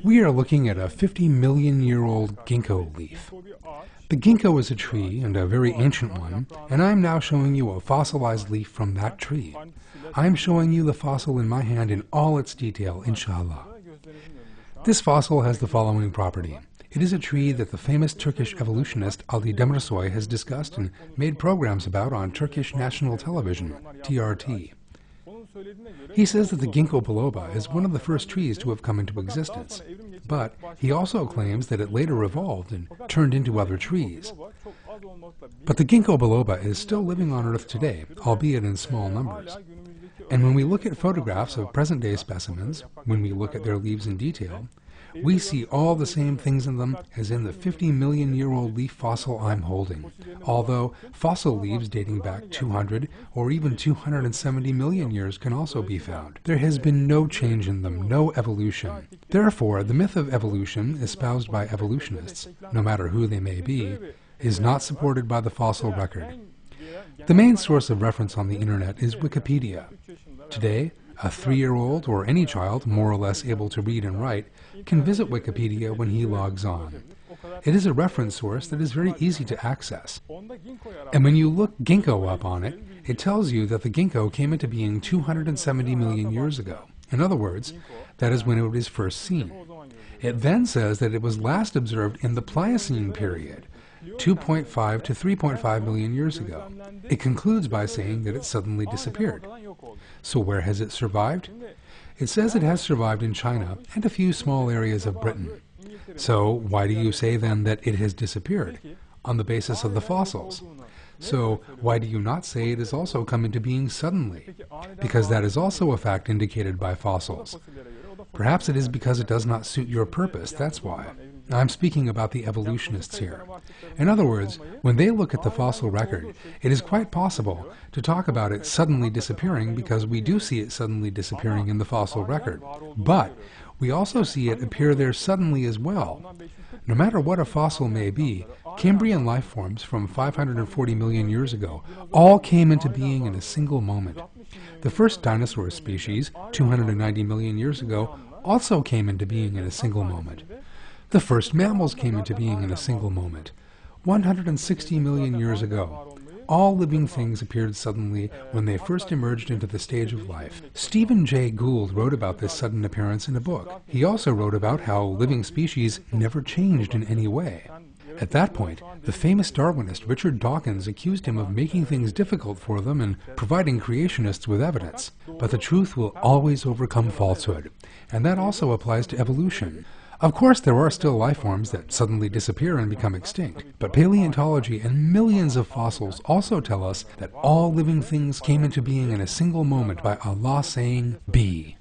We are looking at a 50-million-year-old ginkgo leaf. The ginkgo is a tree, and a very ancient one, and I am now showing you a fossilized leaf from that tree. I am showing you the fossil in my hand in all its detail, inshallah. This fossil has the following property. It is a tree that the famous Turkish evolutionist Ali Demirsoy has discussed and made programs about on Turkish national television, TRT. He says that the Ginkgo biloba is one of the first trees to have come into existence, but he also claims that it later evolved and turned into other trees. But the Ginkgo biloba is still living on Earth today, albeit in small numbers. And when we look at photographs of present-day specimens, when we look at their leaves in detail, we see all the same things in them as in the 50-million-year-old leaf fossil I'm holding, although fossil leaves dating back 200 or even 270 million years can also be found. There has been no change in them, no evolution. Therefore, the myth of evolution espoused by evolutionists, no matter who they may be, is not supported by the fossil record. The main source of reference on the internet is Wikipedia. Today, a 3-year-old or any child more or less able to read and write can visit Wikipedia when he logs on. It is a reference source that is very easy to access. And when you look ginkgo up on it, it tells you that the ginkgo came into being 270 million years ago. In other words, that is when it was first seen. It then says that it was last observed in the Pliocene period, 2.5 to 3.5 million years ago. It concludes by saying that it suddenly disappeared. So where has it survived? It says it has survived in China and a few small areas of Britain. So why do you say then that it has disappeared? On the basis of the fossils. So why do you not say it has also come into being suddenly? Because that is also a fact indicated by fossils. Perhaps it is because it does not suit your purpose, that's why. I'm speaking about the evolutionists here. In other words, when they look at the fossil record, it is quite possible to talk about it suddenly disappearing because we do see it suddenly disappearing in the fossil record. But we also see it appear there suddenly as well. No matter what a fossil may be, Cambrian life forms from 540 million years ago all came into being in a single moment. The first dinosaur species, 290 million years ago, also came into being in a single moment. The first mammals came into being in a single moment, 160 million years ago. All living things appeared suddenly when they first emerged into the stage of life. Stephen Jay Gould wrote about this sudden appearance in a book. He also wrote about how living species never changed in any way. At that point, the famous Darwinist Richard Dawkins accused him of making things difficult for them and providing creationists with evidence. But the truth will always overcome falsehood, and that also applies to evolution. Of course, there are still life forms that suddenly disappear and become extinct, but paleontology and millions of fossils also tell us that all living things came into being in a single moment by Allah saying, "Be."